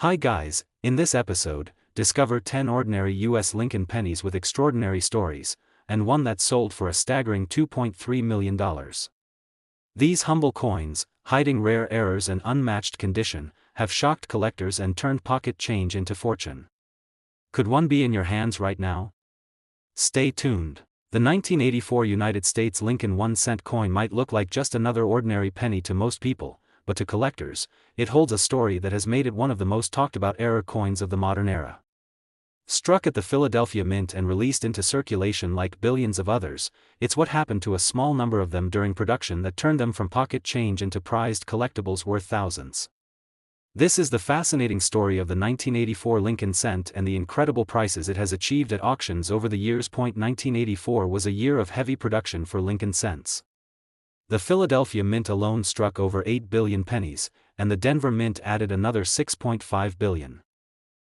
Hi guys, in this episode, discover 10 ordinary US Lincoln pennies with extraordinary stories, and one that sold for a staggering $2.3 million. These humble coins, hiding rare errors and unmatched condition, have shocked collectors and turned pocket change into fortune. Could one be in your hands right now? Stay tuned. The 1984 United States Lincoln 1-cent coin might look like just another ordinary penny to most people, but to collectors, it holds a story that has made it one of the most talked about error coins of the modern era. Struck at the Philadelphia Mint and released into circulation like billions of others, it's what happened to a small number of them during production that turned them from pocket change into prized collectibles worth thousands. This is the fascinating story of the 1984 Lincoln cent and the incredible prices it has achieved at auctions over the years. 1984 was a year of heavy production for Lincoln cents. The Philadelphia Mint alone struck over 8 billion pennies, and the Denver Mint added another 6.5 billion.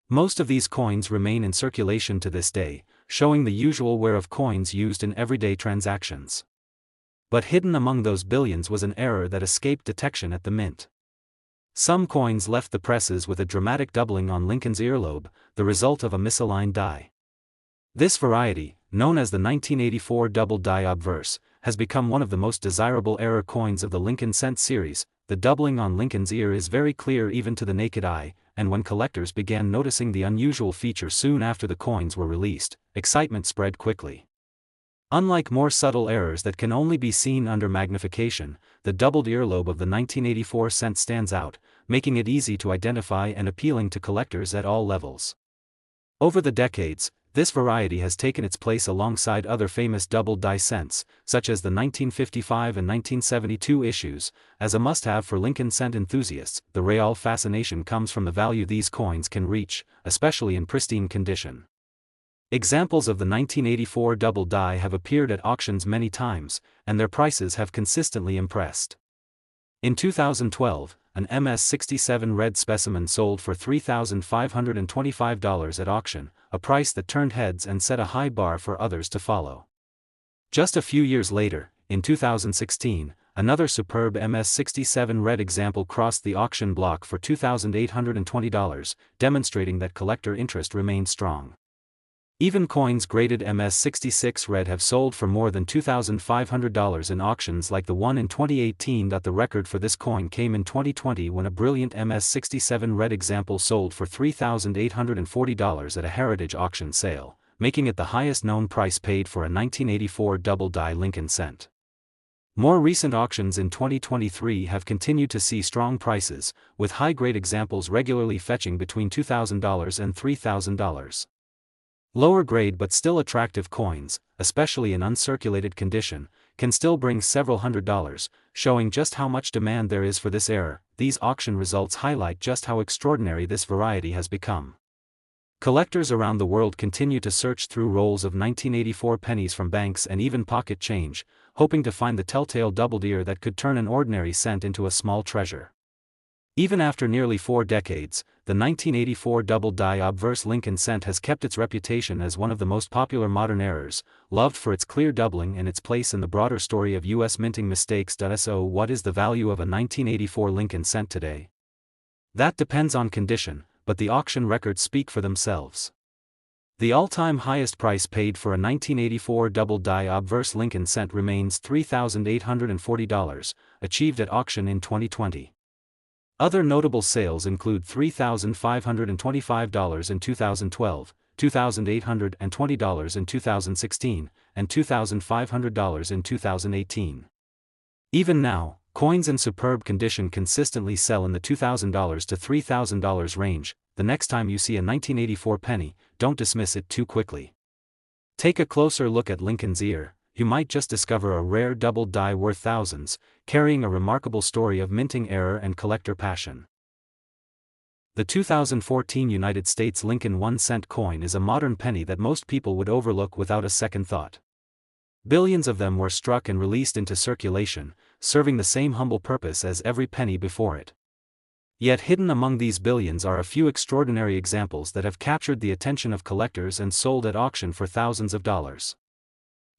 Most of these coins remain in circulation to this day, showing the usual wear of coins used in everyday transactions. But hidden among those billions was an error that escaped detection at the Mint. Some coins left the presses with a dramatic doubling on Lincoln's earlobe, the result of a misaligned die. This variety, known as the 1984 double die obverse, has become one of the most desirable error coins of the Lincoln cent series. The doubling on Lincoln's ear is very clear even to the naked eye, and when collectors began noticing the unusual feature soon after the coins were released, excitement spread quickly. Unlike more subtle errors that can only be seen under magnification, the doubled earlobe of the 1984 cent stands out, making it easy to identify and appealing to collectors at all levels. Over the decades, this variety has taken its place alongside other famous doubled die cents, such as the 1955 and 1972 issues, as a must-have for Lincoln cent enthusiasts. The real fascination comes from the value these coins can reach, especially in pristine condition. Examples of the 1984 double die have appeared at auctions many times, and their prices have consistently impressed. In 2012, an MS-67 red specimen sold for $3,525 at auction, a price that turned heads and set a high bar for others to follow. Just a few years later, in 2016, another superb MS-67 red example crossed the auction block for $2,820, demonstrating that collector interest remained strong. Even coins graded MS-66 red have sold for more than $2,500 in auctions like the one in 2018. The record for this coin came in 2020 when a brilliant MS-67 red example sold for $3,840 at a heritage auction sale, making it the highest known price paid for a 1984 double die Lincoln cent. More recent auctions in 2023 have continued to see strong prices, with high-grade examples regularly fetching between $2,000 and $3,000. Lower grade but still attractive coins, especially in uncirculated condition, can still bring several $100s, showing just how much demand there is for this error. These auction results highlight just how extraordinary this variety has become. Collectors around the world continue to search through rolls of 1984 pennies from banks and even pocket change, hoping to find the telltale doubled ear that could turn an ordinary cent into a small treasure. Even after nearly 4 decades, the 1984 double die obverse Lincoln cent has kept its reputation as one of the most popular modern errors, loved for its clear doubling and its place in the broader story of U.S. minting mistakes. So what is the value of a 1984 Lincoln cent today? That depends on condition, but the auction records speak for themselves. The all-time highest price paid for a 1984 double die obverse Lincoln cent remains $3,840, achieved at auction in 2020. Other notable sales include $3,525 in 2012, $2,820 in 2016, and $2,500 in 2018. Even now, coins in superb condition consistently sell in the $2,000 to $3,000 range. The next time you see a 1984 penny, don't dismiss it too quickly. Take a closer look at Lincoln's ear. You might just discover a rare double die worth thousands, carrying a remarkable story of minting error and collector passion. The 2014 United States Lincoln 1-cent coin is a modern penny that most people would overlook without a second thought. Billions of them were struck and released into circulation, serving the same humble purpose as every penny before it. Yet hidden among these billions are a few extraordinary examples that have captured the attention of collectors and sold at auction for thousands of dollars.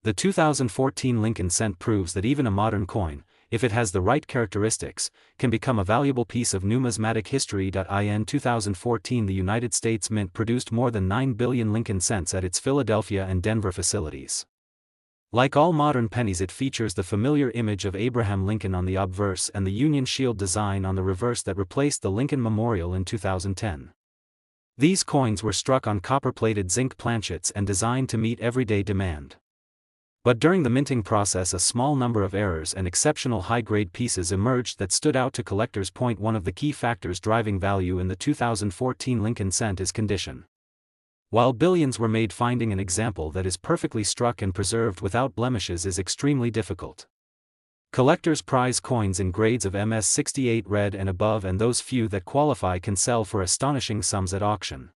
The 2014 Lincoln cent proves that even a modern coin, if it has the right characteristics, can become a valuable piece of numismatic history. In 2014, the United States Mint produced more than 9 billion Lincoln cents at its Philadelphia and Denver facilities. Like all modern pennies, it features the familiar image of Abraham Lincoln on the obverse and the Union Shield design on the reverse that replaced the Lincoln Memorial in 2010. These coins were struck on copper-plated zinc planchets and designed to meet everyday demand. But during the minting process, a small number of errors and exceptional high-grade pieces emerged that stood out to collectors. One of the key factors driving value in the 2014 Lincoln cent is condition. While billions were made, finding an example that is perfectly struck and preserved without blemishes is extremely difficult. Collectors prize coins in grades of MS68 red and above, and those few that qualify can sell for astonishing sums at auction.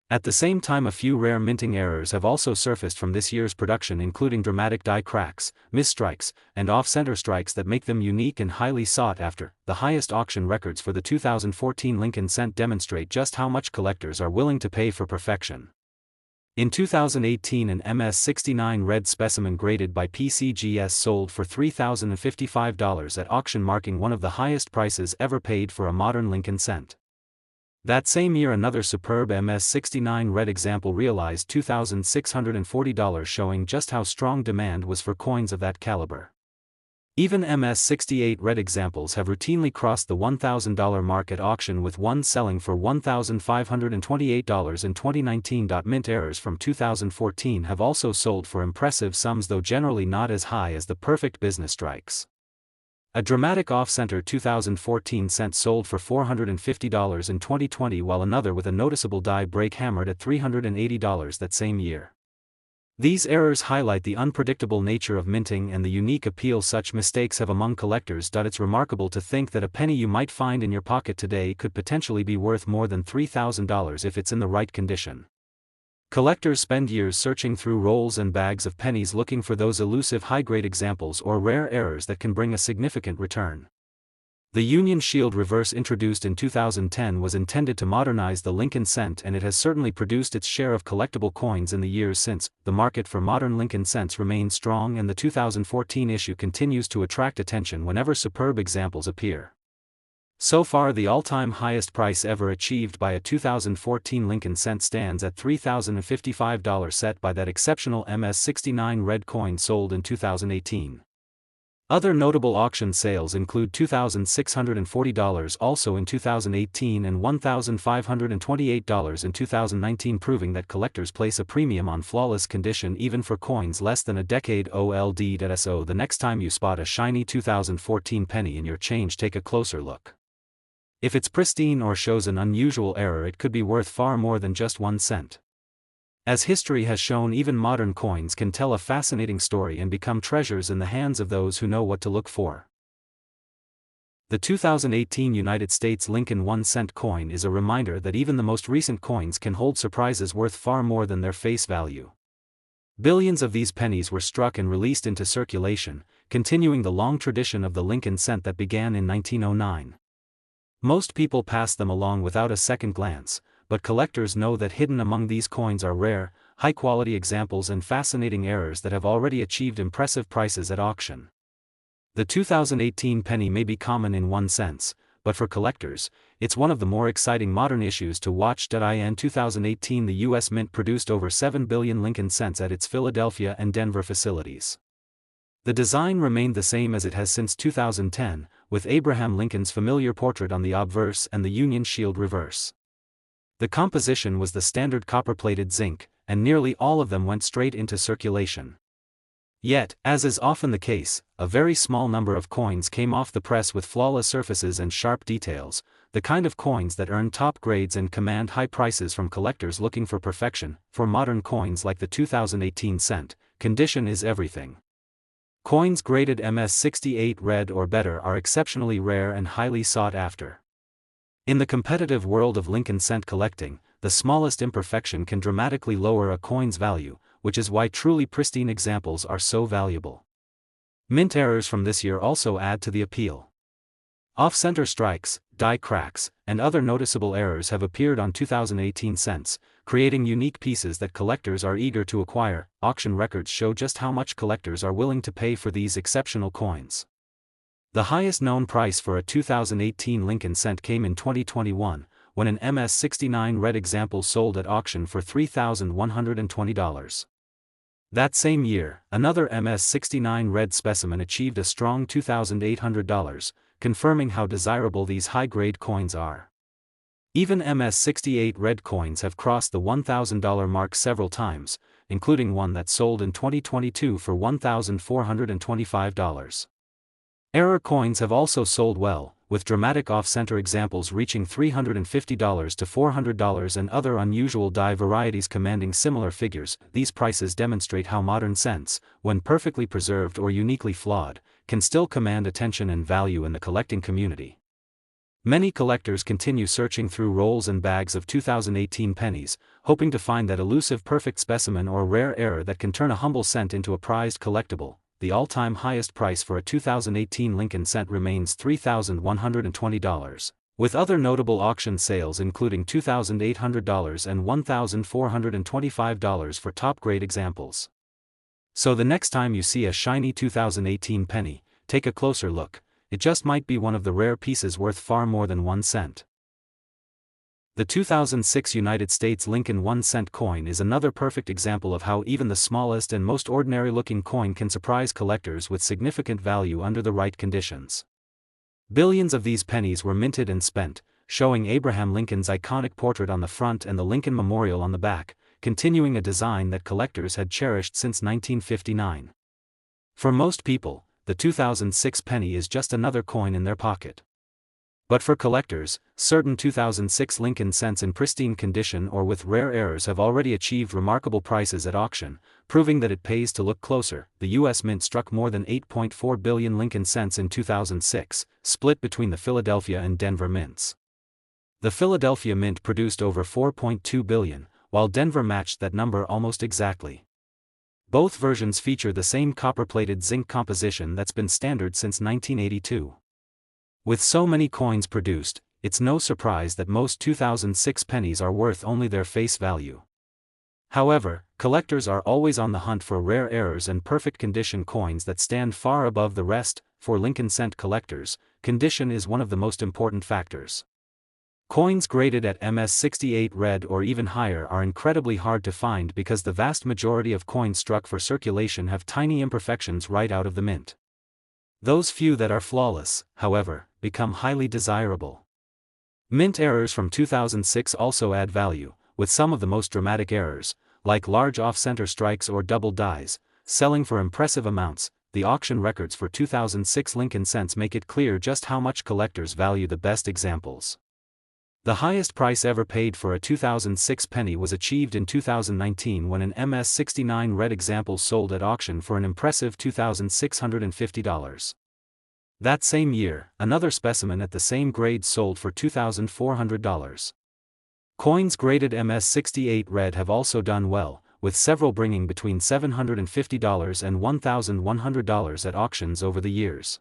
At the same time, a few rare minting errors have also surfaced from this year's production, including dramatic die cracks, misstrikes, and off-center strikes that make them unique and highly sought after. The highest auction records for the 2014 Lincoln cent demonstrate just how much collectors are willing to pay for perfection. In 2018, an MS69 red specimen graded by PCGS sold for $3,055 at auction, marking one of the highest prices ever paid for a modern Lincoln cent. That same year, another superb MS69 red example realized $2,640, showing just how strong demand was for coins of that caliber. Even MS68 red examples have routinely crossed the $1,000 mark at auction, with one selling for $1,528 in 2019. Mint errors from 2014 have also sold for impressive sums, though generally not as high as the perfect business strikes. A dramatic off-center 2014 cent sold for $450 in 2020, while another with a noticeable die break hammered at $380 that same year. These errors highlight the unpredictable nature of minting and the unique appeal such mistakes have among collectors. It's remarkable to think that a penny you might find in your pocket today could potentially be worth more than $3,000 if it's in the right condition. Collectors spend years searching through rolls and bags of pennies looking for those elusive high-grade examples or rare errors that can bring a significant return. The Union Shield reverse, introduced in 2010, was intended to modernize the Lincoln cent, and it has certainly produced its share of collectible coins in the years since. The market for modern Lincoln cents remains strong, and the 2014 issue continues to attract attention whenever superb examples appear. So far, the all-time highest price ever achieved by a 2014 Lincoln cent stands at $3,055, set by that exceptional MS69 red coin sold in 2018. Other notable auction sales include $2,640 also in 2018 and $1,528 in 2019, proving that collectors place a premium on flawless condition even for coins less than a decade old. So the next time you spot a shiny 2014 penny in your change, take a closer look. If it's pristine or shows an unusual error, it could be worth far more than just 1 cent. As history has shown, even modern coins can tell a fascinating story and become treasures in the hands of those who know what to look for. The 2018 United States Lincoln 1-cent coin is a reminder that even the most recent coins can hold surprises worth far more than their face value. Billions of these pennies were struck and released into circulation, continuing the long tradition of the Lincoln cent that began in 1909. Most people pass them along without a second glance, but collectors know that hidden among these coins are rare, high-quality examples and fascinating errors that have already achieved impressive prices at auction. The 2018 penny may be common in one sense, but for collectors, it's one of the more exciting modern issues to watch. In 2018, the U.S. Mint produced over 7 billion Lincoln cents at its Philadelphia and Denver facilities. The design remained the same as it has since 2010, with Abraham Lincoln's familiar portrait on the obverse and the Union Shield reverse. The composition was the standard copper-plated zinc, and nearly all of them went straight into circulation. Yet, as is often the case, a very small number of coins came off the press with flawless surfaces and sharp details, the kind of coins that earn top grades and command high prices from collectors looking for perfection. For modern coins like the 2018 cent, condition is everything. Coins graded MS68 red or better are exceptionally rare and highly sought after. In the competitive world of Lincoln cent collecting, the smallest imperfection can dramatically lower a coin's value, which is why truly pristine examples are so valuable. Mint errors from this year also add to the appeal. Off-center strikes, die cracks, and other noticeable errors have appeared on 2018 cents, creating unique pieces that collectors are eager to acquire. Auction records show just how much collectors are willing to pay for these exceptional coins. The highest known price for a 2018 Lincoln cent came in 2021, when an MS-69 red example sold at auction for $3,120. That same year, another MS-69 red specimen achieved a strong $2,800, confirming how desirable these high-grade coins are. Even MS-68 red coins have crossed the $1,000 mark several times, including one that sold in 2022 for $1,425. Error coins have also sold well, with dramatic off-center examples reaching $350 to $400 and other unusual die varieties commanding similar figures. These prices demonstrate how modern cents, when perfectly preserved or uniquely flawed, can still command attention and value in the collecting community. Many collectors continue searching through rolls and bags of 2018 pennies, hoping to find that elusive perfect specimen or rare error that can turn a humble cent into a prized collectible. The all-time highest price for a 2018 Lincoln cent remains $3,120, with other notable auction sales including $2,800 and $1,425 for top-grade examples. So the next time you see a shiny 2018 penny, take a closer look. It just might be one of the rare pieces worth far more than 1 cent. The 2006 United States Lincoln 1-cent coin is another perfect example of how even the smallest and most ordinary-looking coin can surprise collectors with significant value under the right conditions. Billions of these pennies were minted and spent, showing Abraham Lincoln's iconic portrait on the front and the Lincoln Memorial on the back, continuing a design that collectors had cherished since 1959. For most people, the 2006 penny is just another coin in their pocket. But for collectors, certain 2006 Lincoln cents in pristine condition or with rare errors have already achieved remarkable prices at auction, proving that it pays to look closer. The U.S. Mint struck more than 8.4 billion Lincoln cents in 2006, split between the Philadelphia and Denver mints. The Philadelphia Mint produced over 4.2 billion, while Denver matched that number almost exactly. Both versions feature the same copper-plated zinc composition that's been standard since 1982. With so many coins produced, it's no surprise that most 2006 pennies are worth only their face value. However, collectors are always on the hunt for rare errors and perfect condition coins that stand far above the rest. For Lincoln cent collectors, condition is one of the most important factors. Coins graded at MS-68 red or even higher are incredibly hard to find because the vast majority of coins struck for circulation have tiny imperfections right out of the mint. Those few that are flawless, however, become highly desirable. Mint errors from 2006 also add value, with some of the most dramatic errors, like large off-center strikes or double dies, selling for impressive amounts. The auction records for 2006 Lincoln cents make it clear just how much collectors value the best examples. The highest price ever paid for a 2006 penny was achieved in 2019 when an MS-69 red example sold at auction for an impressive $2,650. That same year, another specimen at the same grade sold for $2,400. Coins graded MS-68 red have also done well, with several bringing between $750 and $1,100 at auctions over the years.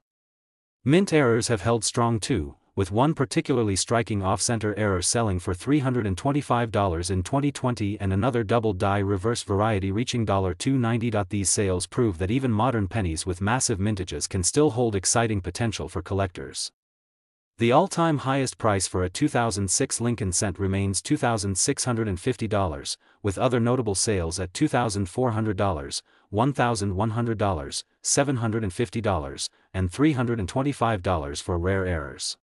Mint errors have held strong too, with one particularly striking off-center error selling for $325 in 2020 and another double-die reverse variety reaching $290. These sales prove that even modern pennies with massive mintages can still hold exciting potential for collectors. The all-time highest price for a 2006 Lincoln cent remains $2,650, with other notable sales at $2,400, $1,100, $750, and $325 for rare errors.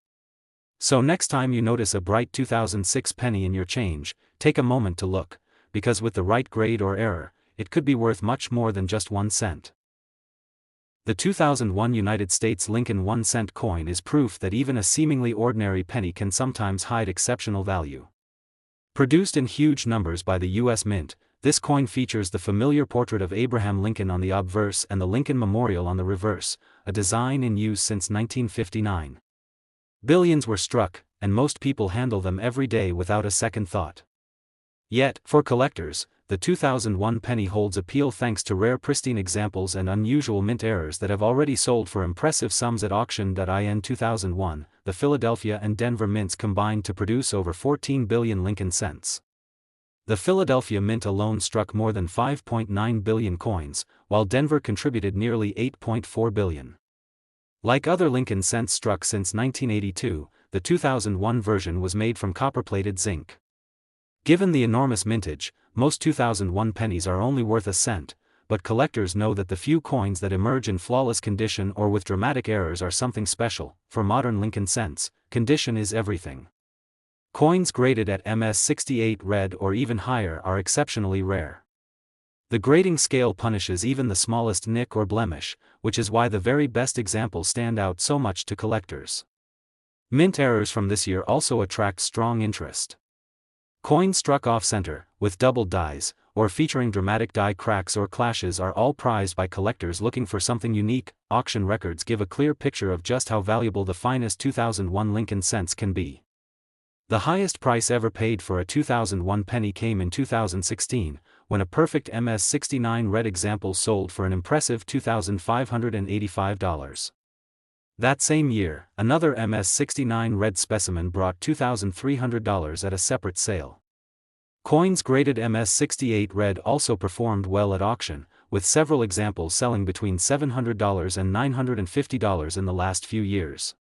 So next time you notice a bright 2006 penny in your change, take a moment to look, because with the right grade or error, it could be worth much more than just 1 cent. The 2001 United States Lincoln 1-cent coin is proof that even a seemingly ordinary penny can sometimes hide exceptional value. Produced in huge numbers by the U.S. Mint, this coin features the familiar portrait of Abraham Lincoln on the obverse and the Lincoln Memorial on the reverse, a design in use since 1959. Billions were struck, and most people handle them every day without a second thought. Yet, for collectors, the 2001 penny holds appeal thanks to rare pristine examples and unusual mint errors that have already sold for impressive sums at auction. In 2001, the Philadelphia and Denver mints combined to produce over 14 billion Lincoln cents. The Philadelphia Mint alone struck more than 5.9 billion coins, while Denver contributed nearly 8.4 billion. Like other Lincoln cents struck since 1982, the 2001 version was made from copper-plated zinc. Given the enormous mintage, most 2001 pennies are only worth a cent, but collectors know that the few coins that emerge in flawless condition or with dramatic errors are something special. For modern Lincoln cents, condition is everything. Coins graded at MS68 red or even higher are exceptionally rare. The grading scale punishes even the smallest nick or blemish, which is why the very best examples stand out so much to collectors. Mint errors from this year also attract strong interest. Coins struck off-center, with doubled dies, or featuring dramatic die cracks or clashes are all prized by collectors looking for something unique. Auction records give a clear picture of just how valuable the finest 2001 Lincoln cents can be. The highest price ever paid for a 2001 penny came in 2016, when a perfect MS69 red example sold for an impressive $2,585. That same year, another MS69 red specimen brought $2,300 at a separate sale. Coins graded MS68 red also performed well at auction, with several examples selling between $700 and $950 in the last few years.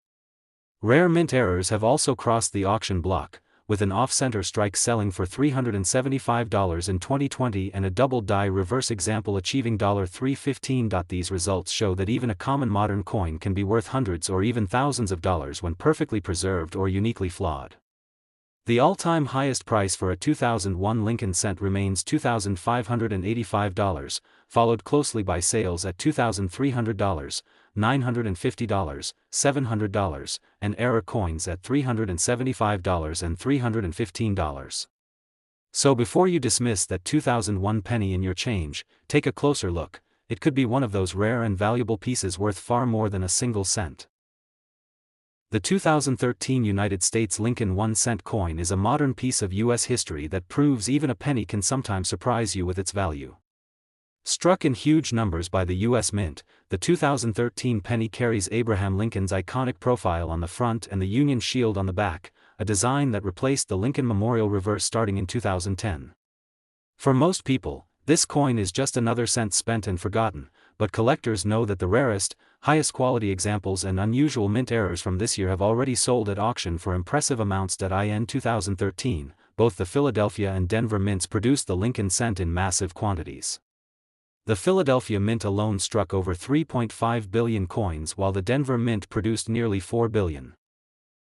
Rare mint errors have also crossed the auction block, with an off-center strike selling for $375 in 2020 and a double die reverse example achieving $315. These results show that even a common modern coin can be worth hundreds or even thousands of dollars when perfectly preserved or uniquely flawed. The all-time highest price for a 2001 Lincoln cent remains $2,585, followed closely by sales at $2,300, $950, $700, and error coins at $375 and $315. So before you dismiss that 2001 penny in your change, take a closer look. It could be one of those rare and valuable pieces worth far more than a single cent. The 2013 United States Lincoln 1-cent coin is a modern piece of U.S. history that proves even a penny can sometimes surprise you with its value. Struck in huge numbers by the U.S. Mint, the 2013 penny carries Abraham Lincoln's iconic profile on the front and the Union Shield on the back, a design that replaced the Lincoln Memorial reverse starting in 2010. For most people, this coin is just another cent spent and forgotten, but collectors know that the rarest, highest quality examples and unusual mint errors from this year have already sold at auction for impressive amounts. In 2013, both the Philadelphia and Denver mints produced the Lincoln cent in massive quantities. The Philadelphia Mint alone struck over 3.5 billion coins while the Denver Mint produced nearly 4 billion.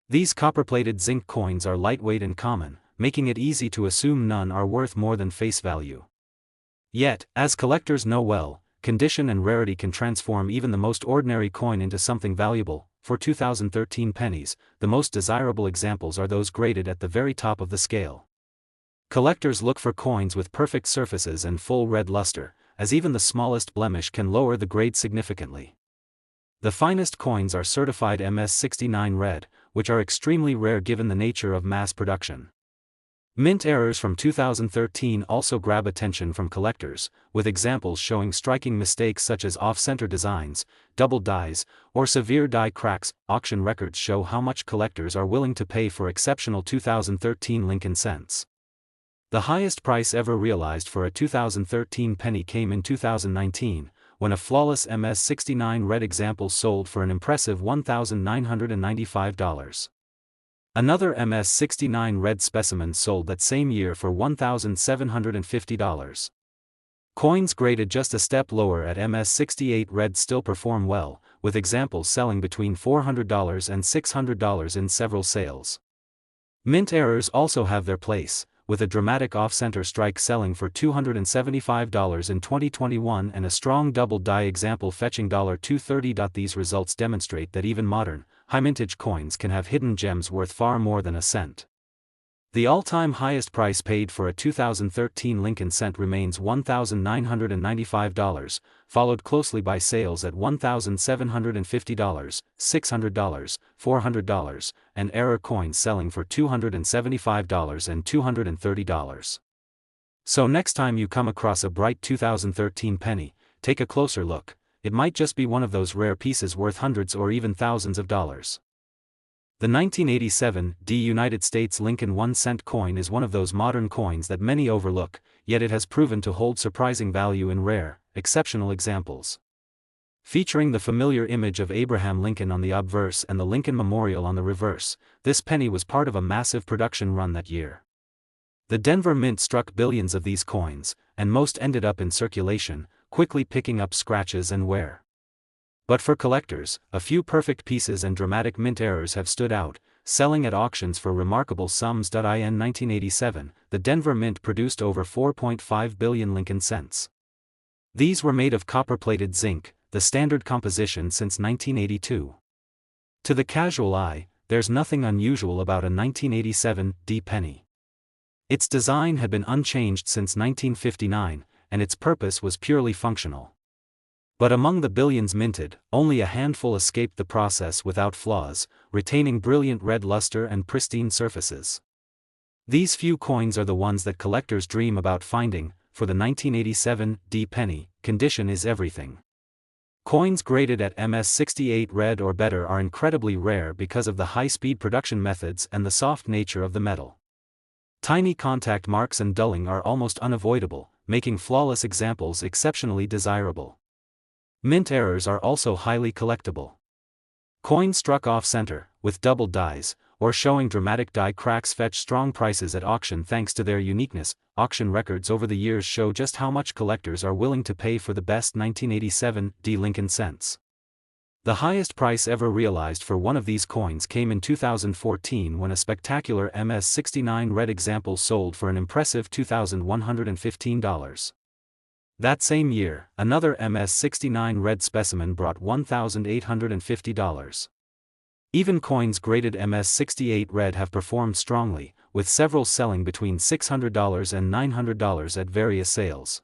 These copper-plated zinc coins are lightweight and common, making it easy to assume none are worth more than face value. Yet, as collectors know well, condition and rarity can transform even the most ordinary coin into something valuable. For 2013 pennies, the most desirable examples are those graded at the very top of the scale. Collectors look for coins with perfect surfaces and full red luster, as even the smallest blemish can lower the grade significantly. The finest coins are certified MS69 red, which are extremely rare given the nature of mass production. Mint errors from 2013 also grab attention from collectors, with examples showing striking mistakes such as off-center designs, double dies, or severe die cracks. Auction records show how much collectors are willing to pay for exceptional 2013 Lincoln cents. The highest price ever realized for a 2013 penny came in 2019, when a flawless MS69 red example sold for an impressive $1,995. Another MS69 red specimen sold that same year for $1,750. Coins graded just a step lower at MS68 red still perform well, with examples selling between $400 and $600 in several sales. Mint errors also have their place, with a dramatic off-center strike selling for $275 in 2021 and a strong double die example fetching $230. These results demonstrate that even modern, high-mintage coins can have hidden gems worth far more than a cent. The all-time highest price paid for a 2013 Lincoln cent remains $1,995, followed closely by sales at $1,750, $600, $400, and error coins selling for $275 and $230. So next time you come across a bright 2013 penny, take a closer look. It might just be one of those rare pieces worth hundreds or even thousands of dollars. The 1987 United States Lincoln 1-cent coin is one of those modern coins that many overlook, yet it has proven to hold surprising value in rare, exceptional examples. Featuring the familiar image of Abraham Lincoln on the obverse and the Lincoln Memorial on the reverse, this penny was part of a massive production run that year. The Denver Mint struck billions of these coins, and most ended up in circulation, quickly picking up scratches and wear. But for collectors, a few perfect pieces and dramatic mint errors have stood out, selling at auctions for remarkable sums. In 1987, the Denver Mint produced over 4.5 billion Lincoln cents. These were made of copper-plated zinc, the standard composition since 1982. To the casual eye, there's nothing unusual about a 1987 D penny. Its design had been unchanged since 1959, and its purpose was purely functional. But among the billions minted, only a handful escaped the process without flaws, retaining brilliant red luster and pristine surfaces. These few coins are the ones that collectors dream about finding. For the 1987 D penny, condition is everything. Coins graded at MS68 red or better are incredibly rare because of the high-speed production methods and the soft nature of the metal. Tiny contact marks and dulling are almost unavoidable, making flawless examples exceptionally desirable. Mint errors are also highly collectible. Coins struck off-center, with doubled dies, or showing dramatic die cracks fetch strong prices at auction thanks to their uniqueness. Auction records over the years show just how much collectors are willing to pay for the best 1987 D Lincoln cents. The highest price ever realized for one of these coins came in 2014 when a spectacular MS69 red example sold for an impressive $2,115. That same year, another MS69 red specimen brought $1,850. Even coins graded MS68 red have performed strongly, with several selling between $600 and $900 at various sales.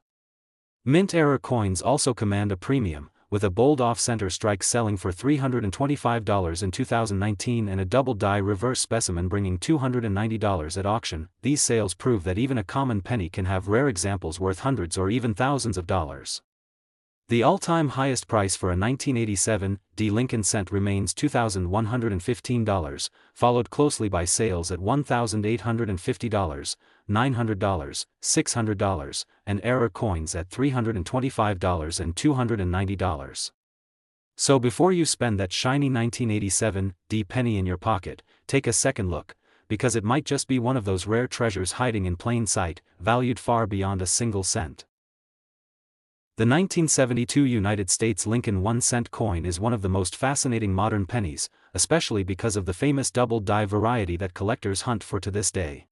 Mint error coins also command a premium, with a bold off-center strike selling for $325 in 2019 and a double die reverse specimen bringing $290 at auction. These sales prove that even a common penny can have rare examples worth hundreds or even thousands of dollars. The all-time highest price for a 1987 D Lincoln cent remains $2,115, followed closely by sales at $1,850, $900, $600, and error coins at $325 and $290. So before you spend that shiny 1987 D penny in your pocket, take a second look, because it might just be one of those rare treasures hiding in plain sight, valued far beyond a single cent. The 1972 United States Lincoln 1-cent coin is one of the most fascinating modern pennies, especially because of the famous double die variety that collectors hunt for to this day.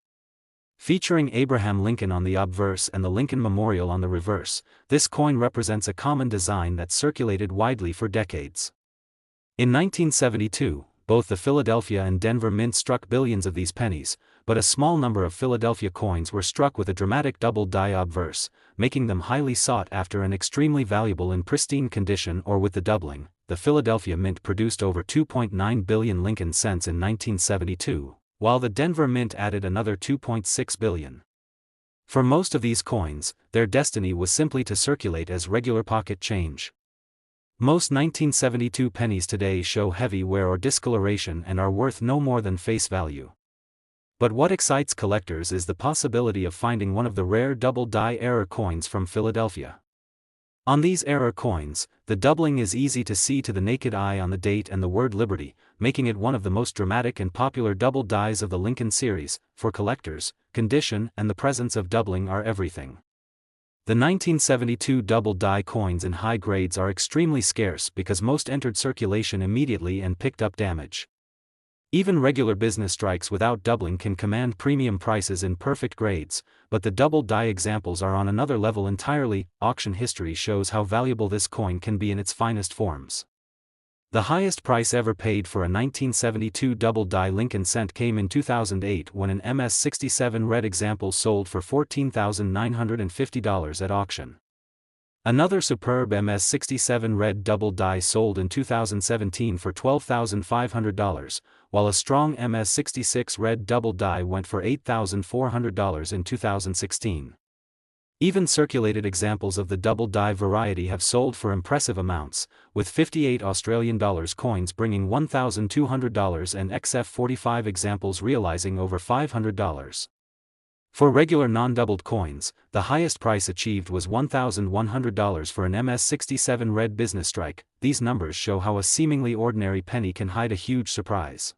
Featuring Abraham Lincoln on the obverse and the Lincoln Memorial on the reverse, this coin represents a common design that circulated widely for decades. In 1972, both the Philadelphia and Denver Mint struck billions of these pennies, but a small number of Philadelphia coins were struck with a dramatic double die obverse, making them highly sought after and extremely valuable in pristine condition or with the doubling. The Philadelphia Mint produced over 2.9 billion Lincoln cents in 1972, while the Denver Mint added another 2.6 billion. For most of these coins, their destiny was simply to circulate as regular pocket change. Most 1972 pennies today show heavy wear or discoloration and are worth no more than face value. But what excites collectors is the possibility of finding one of the rare double die error coins from Philadelphia. On these error coins, the doubling is easy to see to the naked eye on the date and the word Liberty, making it one of the most dramatic and popular double dies of the Lincoln series. For collectors, condition and the presence of doubling are everything. The 1972 double die coins in high grades are extremely scarce because most entered circulation immediately and picked up damage. Even regular business strikes without doubling can command premium prices in perfect grades, but the double die examples are on another level entirely. Auction history shows how valuable this coin can be in its finest forms. The highest price ever paid for a 1972 double die Lincoln cent came in 2008 when an MS67 red example sold for $14,950 at auction. Another superb MS67 red double die sold in 2017 for $12,500, while a strong MS66 red double die went for $8,400 in 2016. Even circulated examples of the double die variety have sold for impressive amounts, with 58 Australian dollars coins bringing $1,200 and XF45 examples realizing over $500. For regular non-doubled coins, the highest price achieved was $1,100 for an MS-67 red business strike. These numbers show how a seemingly ordinary penny can hide a huge surprise.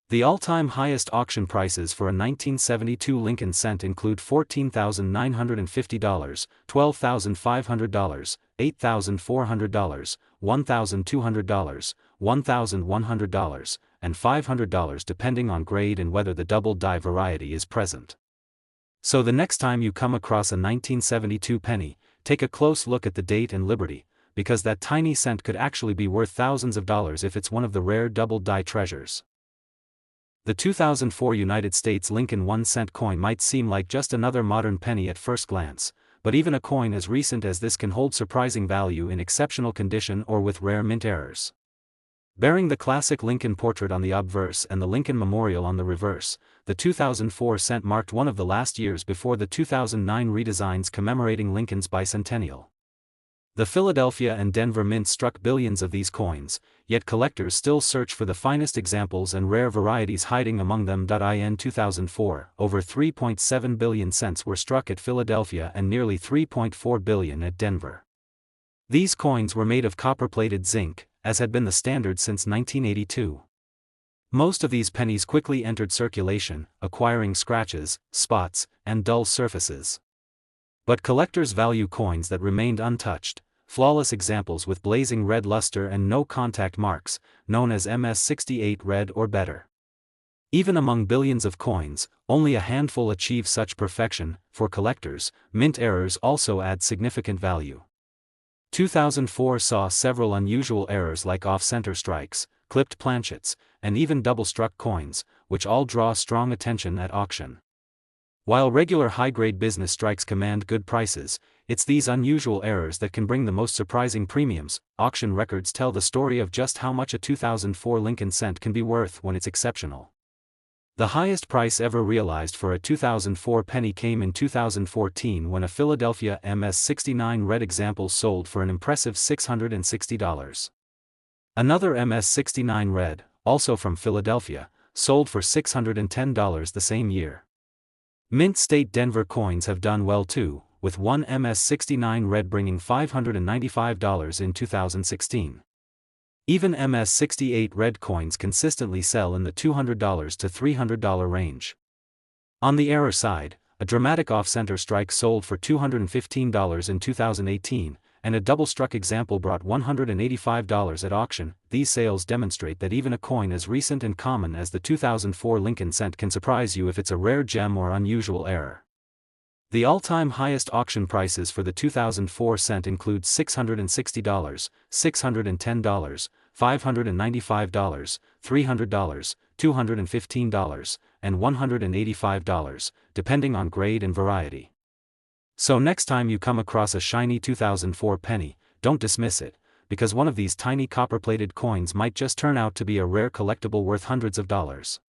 The all-time highest auction prices for a 1972 Lincoln cent include $14,950, $12,500, $8,400, $1,200, $1,100, and $500 depending on grade and whether the double die variety is present. So the next time you come across a 1972 penny, take a close look at the date and liberty, because that tiny cent could actually be worth thousands of dollars if it's one of the rare double die treasures. The 2004 United States Lincoln 1-cent coin might seem like just another modern penny at first glance, but even a coin as recent as this can hold surprising value in exceptional condition or with rare mint errors. Bearing the classic Lincoln portrait on the obverse and the Lincoln Memorial on the reverse, the 2004 cent marked one of the last years before the 2009 redesigns commemorating Lincoln's bicentennial. The Philadelphia and Denver mints struck billions of these coins, yet collectors still search for the finest examples and rare varieties hiding among them. In 2004, over 3.7 billion cents were struck at Philadelphia and nearly 3.4 billion at Denver. These coins were made of copper-plated zinc, as had been the standard since 1982. Most of these pennies quickly entered circulation, acquiring scratches, spots, and dull surfaces. But collectors value coins that remained untouched, flawless examples with blazing red luster and no contact marks, known as MS-68 red or better. Even among billions of coins, only a handful achieve such perfection. For collectors, mint errors also add significant value. 2004 saw several unusual errors like off-center strikes, clipped planchets, and even double-struck coins, which all draw strong attention at auction. While regular high-grade business strikes command good prices, it's these unusual errors that can bring the most surprising premiums. Auction records tell the story of just how much a 2004 Lincoln cent can be worth when it's exceptional. The highest price ever realized for a 2004 penny came in 2014 when a Philadelphia MS-69 red example sold for an impressive $660. Another MS-69 red, also from Philadelphia, sold for $610 the same year. Mint State Denver coins have done well too, with one MS-69 red bringing $595 in 2016. Even MS-68 red coins consistently sell in the $200 to $300 range. On the error side, a dramatic off-center strike sold for $215 in 2018, and a double-struck example brought $185 at auction. These sales demonstrate that even a coin as recent and common as the 2004 Lincoln cent can surprise you if it's a rare gem or unusual error. The all-time highest auction prices for the 2004 cent include $660, $610, $595, $300, $215, and $185, depending on grade and variety. So next time you come across a shiny 2004 penny, don't dismiss it, because one of these tiny copper-plated coins might just turn out to be a rare collectible worth hundreds of dollars.